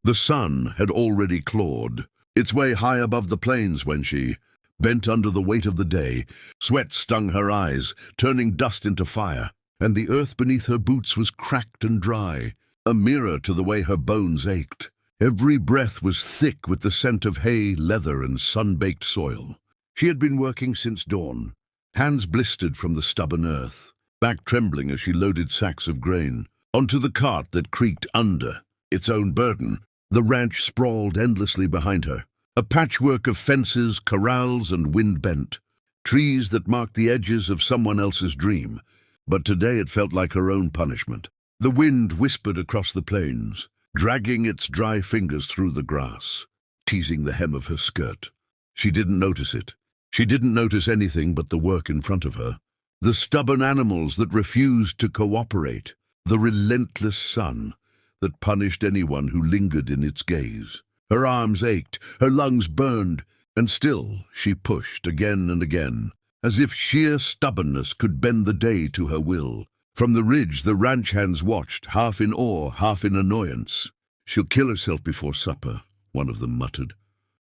The sun had already clawed its way high above the plains when she, bent under the weight of the day, sweat stung her eyes, turning dust into fire, and the earth beneath her boots was cracked and dry, a mirror to the way her bones ached. Every breath was thick with the scent of hay, leather, and sun-baked soil. She had been working since dawn, hands blistered from the stubborn earth, back trembling as she loaded sacks of grain onto the cart that creaked under its own burden. The ranch sprawled endlessly behind her, a patchwork of fences, corrals, and wind-bent trees that marked the edges of someone else's dream. But today it felt like her own punishment. The wind whispered across the plains, dragging its dry fingers through the grass, teasing the hem of her skirt. She didn't notice it. She didn't notice anything but the work in front of her. The stubborn animals that refused to cooperate, the relentless sun that punished anyone who lingered in its gaze. Her arms ached, her lungs burned, and still she pushed again and again, as if sheer stubbornness could bend the day to her will. From the ridge, the ranch hands watched, half in awe, half in annoyance. "She'll kill herself before supper," one of them muttered,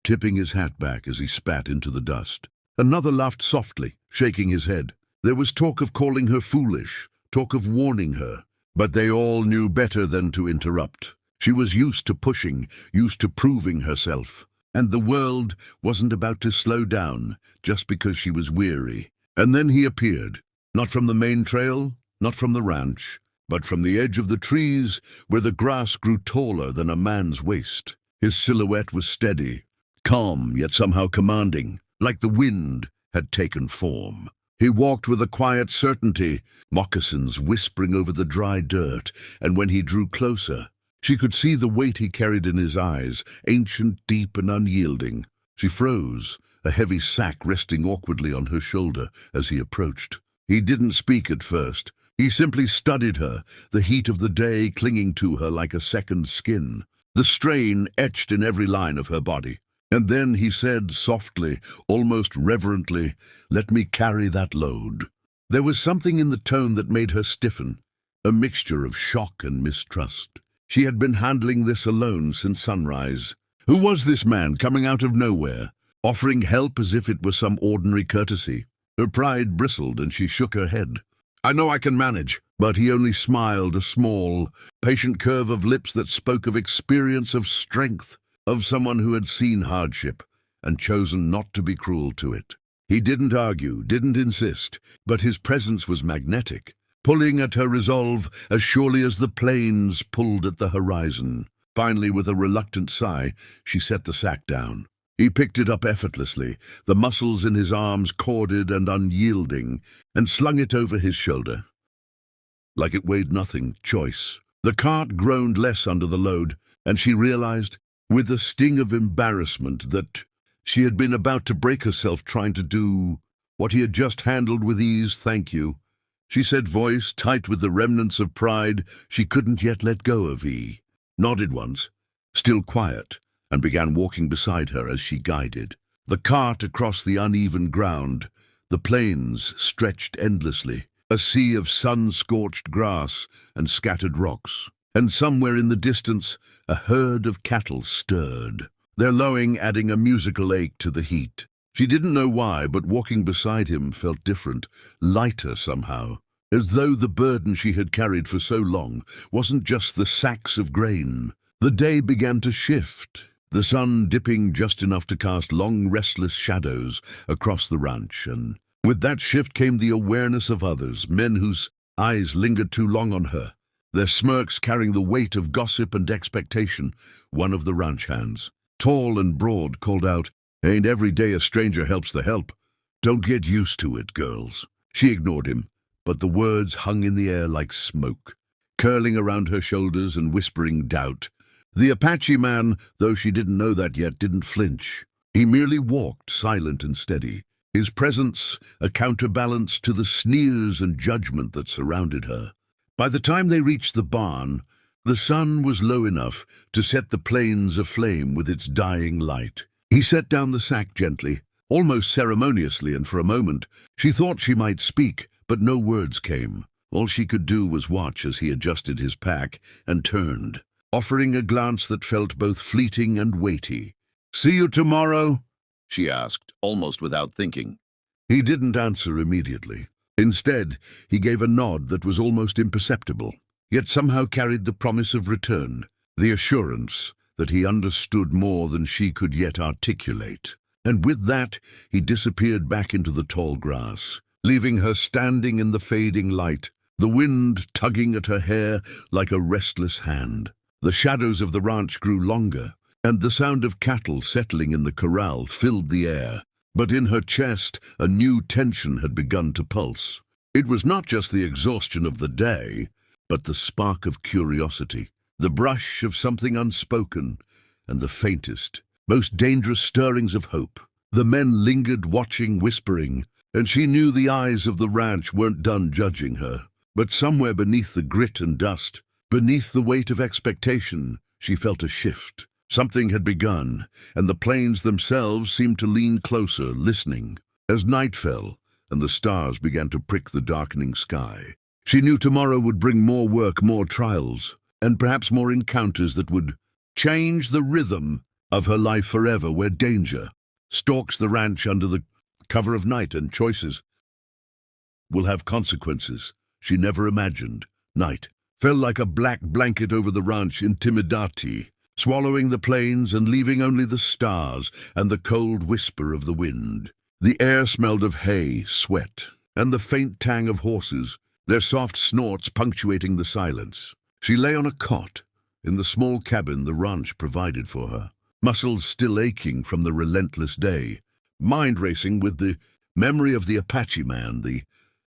tipping his hat back as he spat into the dust. Another laughed softly, shaking his head. There was talk of calling her foolish, talk of warning her, but they all knew better than to interrupt. She was used to pushing, used to proving herself, and the world wasn't about to slow down just because she was weary. And then he appeared, not from the main trail, not from the ranch, but from the edge of the trees where the grass grew taller than a man's waist. His silhouette was steady, calm yet somehow commanding, like the wind had taken form. He walked with a quiet certainty, moccasins whispering over the dry dirt, and when he drew closer, she could see the weight he carried in his eyes, ancient, deep, and unyielding. She froze, a heavy sack resting awkwardly on her shoulder as he approached. He didn't speak at first. He simply studied her, the heat of the day clinging to her like a second skin, the strain etched in every line of her body. And then he said softly, almost reverently, "Let me carry that load." There was something in the tone that made her stiffen, a mixture of shock and mistrust. She had been handling this alone since sunrise. Who was this man coming out of nowhere, offering help as if it were some ordinary courtesy? Her pride bristled and she shook her head. "I know I can manage." But he only smiled, a small, patient curve of lips that spoke of experience, of strength, of someone who had seen hardship and chosen not to be cruel to it. He didn't argue, didn't insist, but his presence was magnetic, pulling at her resolve as surely as the plains pulled at the horizon. Finally, with a reluctant sigh, she set the sack down. He picked it up effortlessly, the muscles in his arms corded and unyielding, and slung it over his shoulder. Like it weighed nothing, choice. The cart groaned less under the load, and she realized, with a sting of embarrassment, that she had been about to break herself trying to do what he had just handled with ease. "Thank you," she said, voice tight with the remnants of pride she couldn't yet let go of. He nodded once, still quiet, and began walking beside her as she guided the cart across the uneven ground. The plains stretched endlessly, a sea of sun-scorched grass and scattered rocks. And somewhere in the distance, a herd of cattle stirred, their lowing adding a musical ache to the heat. She didn't know why, but walking beside him felt different, lighter somehow, as though the burden she had carried for so long wasn't just the sacks of grain. The day began to shift, the sun dipping just enough to cast long, restless shadows across the ranch, and with that shift came the awareness of others, men whose eyes lingered too long on her, their smirks carrying the weight of gossip and expectation. One of the ranch hands, tall and broad, called out, "Ain't every day a stranger helps the help. Don't get used to it, girls." She ignored him, but the words hung in the air like smoke, curling around her shoulders and whispering doubt. The Apache man, though she didn't know that yet, didn't flinch. He merely walked, silent and steady, his presence a counterbalance to the sneers and judgment that surrounded her. By the time they reached the barn, the sun was low enough to set the plains aflame with its dying light. He set down the sack gently, almost ceremoniously, and for a moment she thought she might speak, but no words came. All she could do was watch as he adjusted his pack and turned, offering a glance that felt both fleeting and weighty. "See you tomorrow?" she asked, almost without thinking. He didn't answer immediately. Instead, he gave a nod that was almost imperceptible, yet somehow carried the promise of return, the assurance that he understood more than she could yet articulate. And with that, he disappeared back into the tall grass, leaving her standing in the fading light, the wind tugging at her hair like a restless hand. The shadows of the ranch grew longer, and the sound of cattle settling in the corral filled the air. But in her chest, a new tension had begun to pulse. It was not just the exhaustion of the day, but the spark of curiosity, the brush of something unspoken, and the faintest, most dangerous stirrings of hope. The men lingered, watching, whispering, and she knew the eyes of the ranch weren't done judging her. But somewhere beneath the grit and dust, beneath the weight of expectation, she felt a shift. Something had begun, and the plains themselves seemed to lean closer, listening. As night fell, and the stars began to prick the darkening sky, she knew tomorrow would bring more work, more trials, and perhaps more encounters that would change the rhythm of her life forever, where danger stalks the ranch under the cover of night and choices will have consequences she never imagined. Night fell like a black blanket over the ranch intimidati, swallowing the plains and leaving only the stars and the cold whisper of the wind. The air smelled of hay, sweat, and the faint tang of horses, their soft snorts punctuating the silence. She lay on a cot in the small cabin the ranch provided for her, muscles still aching from the relentless day, mind racing with the memory of the Apache man, the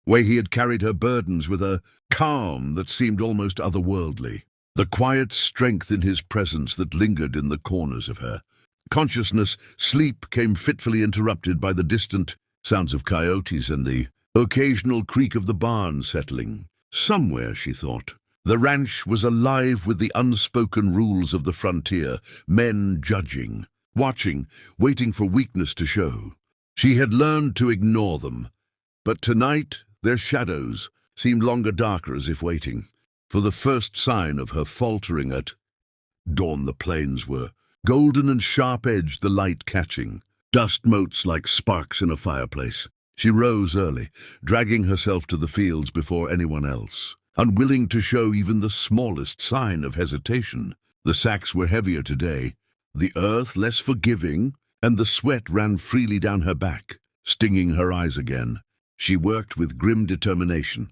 way he had carried her burdens with a calm that seemed almost otherworldly, the quiet strength in his presence that lingered in the corners of her consciousness. Sleep came fitfully interrupted by the distant sounds of coyotes and the occasional creak of the barn settling. Somewhere, she thought, the ranch was alive with the unspoken rules of the frontier, men judging, watching, waiting for weakness to show. She had learned to ignore them, but tonight their shadows seemed longer, darker, as if waiting for the first sign of her faltering. At dawn the plains were golden and sharp-edged, the light catching, dust motes like sparks in a fireplace. She rose early, dragging herself to the fields before anyone else, unwilling to show even the smallest sign of hesitation. The sacks were heavier today, the earth less forgiving, and the sweat ran freely down her back, stinging her eyes again. She worked with grim determination,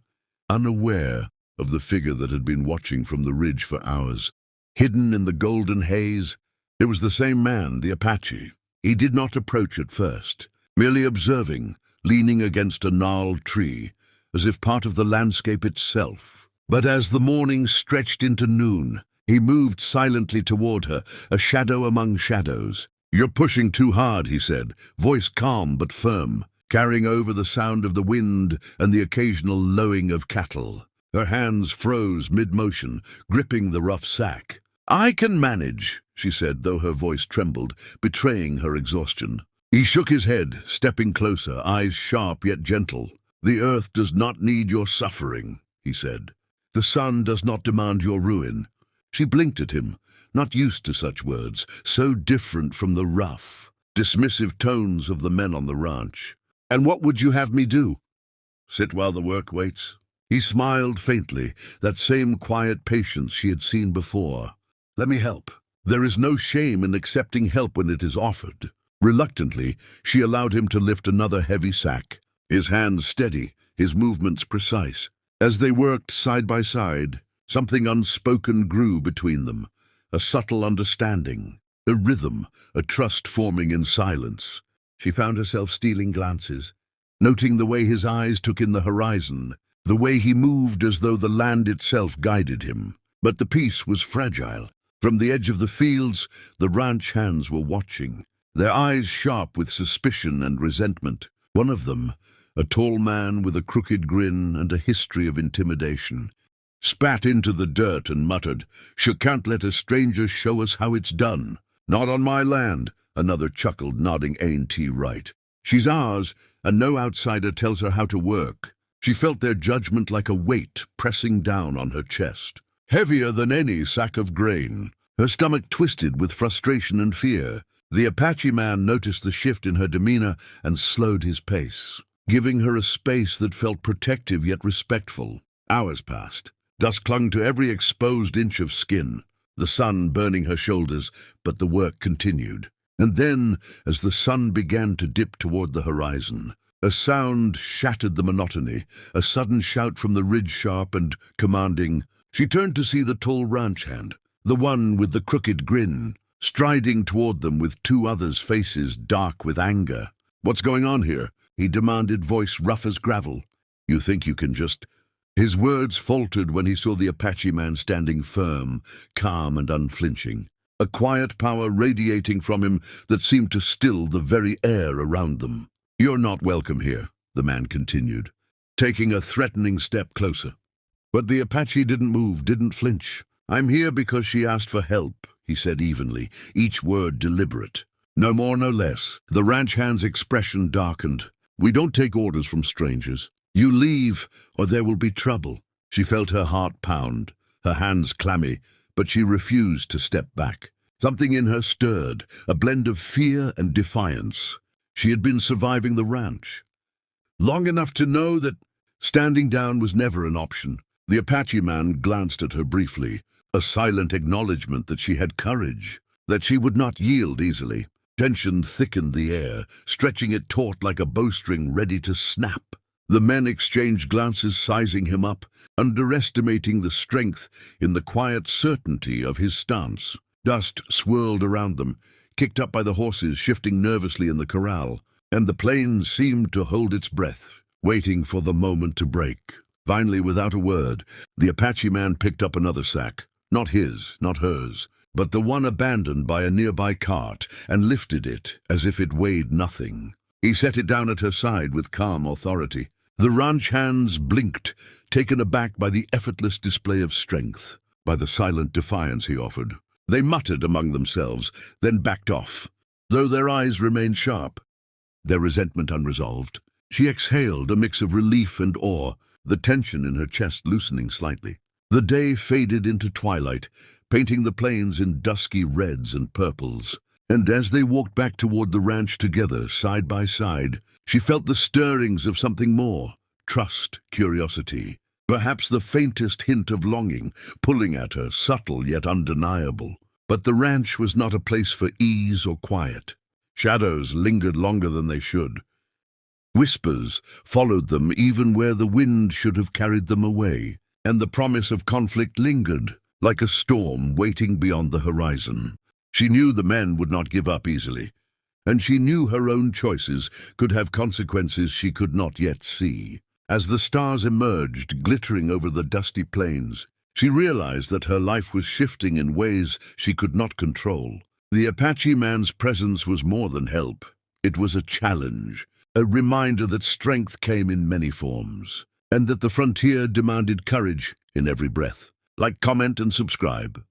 unaware of the figure that had been watching from the ridge for hours. Hidden in the golden haze, it was the same man, the Apache. He did not approach at first, merely observing, leaning against a gnarled tree, as if part of the landscape itself. But as the morning stretched into noon, he moved silently toward her, a shadow among shadows. "You're pushing too hard," he said, voice calm but firm, carrying over the sound of the wind and the occasional lowing of cattle. Her hands froze mid-motion, gripping the rough sack. "I can manage," she said, though her voice trembled, betraying her exhaustion. He shook his head, stepping closer, eyes sharp yet gentle. "The earth does not need your suffering," he said. "The sun does not demand your ruin." She blinked at him, not used to such words, so different from the rough, dismissive tones of the men on the ranch. "And what would you have me do?" "Sit while the work waits." He smiled faintly, that same quiet patience she had seen before. "Let me help." There is no shame in accepting help when it is offered. Reluctantly, she allowed him to lift another heavy sack, his hands steady, his movements precise. As they worked side by side, something unspoken grew between them, a subtle understanding, a rhythm, a trust forming in silence. She found herself stealing glances, noting the way his eyes took in the horizon, the way he moved as though the land itself guided him. But the peace was fragile. From the edge of the fields, the ranch hands were watching, their eyes sharp with suspicion and resentment. One of them, a tall man with a crooked grin and a history of intimidation, spat into the dirt and muttered, "You can't let a stranger show us how it's done." "Not on my land," another chuckled, nodding. "Ain't he right? She's ours, and no outsider tells her how to work." She felt their judgment like a weight pressing down on her chest. heavier than any sack of grain. Her stomach twisted with frustration and fear. The Apache man noticed the shift in her demeanor and slowed his pace, giving her a space that felt protective yet respectful. Hours passed. Dust clung to every exposed inch of skin, the sun burning her shoulders, but the work continued. And then, as the sun began to dip toward the horizon, a sound shattered the monotony, a sudden shout from the ridge sharp and commanding. She turned to see the tall ranch hand, the one with the crooked grin, striding toward them with two others' faces dark with anger. "What's going on here?" he demanded, voice rough as gravel. "You think you can just—" His words faltered when he saw the Apache man standing firm, calm and unflinching, a quiet power radiating from him that seemed to still the very air around them. "You're not welcome here," the man continued, taking a threatening step closer. But the Apache didn't move, didn't flinch. "I'm here because she asked for help," he said evenly, each word deliberate. No more, no less. The ranch hand's expression darkened. "We don't take orders from strangers. You leave, or there will be trouble." She felt her heart pound, her hands clammy, but she refused to step back. Something in her stirred, a blend of fear and defiance. She had been surviving the ranch long enough to know that standing down was never an option. The Apache man glanced at her briefly, a silent acknowledgement that she had courage, that she would not yield easily. Tension thickened the air, stretching it taut like a bowstring ready to snap. The men exchanged glances, sizing him up, underestimating the strength in the quiet certainty of his stance. Dust swirled around them, kicked up by the horses shifting nervously in the corral, and the plains seemed to hold its breath, waiting for the moment to break. Finally, without a word, the Apache man picked up another sack, not his, not hers, but the one abandoned by a nearby cart, and lifted it as if it weighed nothing. He set it down at her side with calm authority. The ranch hands blinked, taken aback by the effortless display of strength, by the silent defiance he offered. They muttered among themselves, then backed off, though their eyes remained sharp, their resentment unresolved. She exhaled, a mix of relief and awe, the tension in her chest loosening slightly. The day faded into twilight, painting the plains in dusky reds and purples. And as they walked back toward the ranch together, side by side, she felt the stirrings of something more: trust, curiosity, perhaps the faintest hint of longing, pulling at her, subtle yet undeniable. But the ranch was not a place for ease or quiet. Shadows lingered longer than they should. Whispers followed them even where the wind should have carried them away, and the promise of conflict lingered, like a storm waiting beyond the horizon. She knew the men would not give up easily, and she knew her own choices could have consequences she could not yet see. As the stars emerged, glittering over the dusty plains, she realized that her life was shifting in ways she could not control. The Apache man's presence was more than help. It was a challenge, a reminder that strength came in many forms, and that the frontier demanded courage in every breath. Like, comment, and subscribe.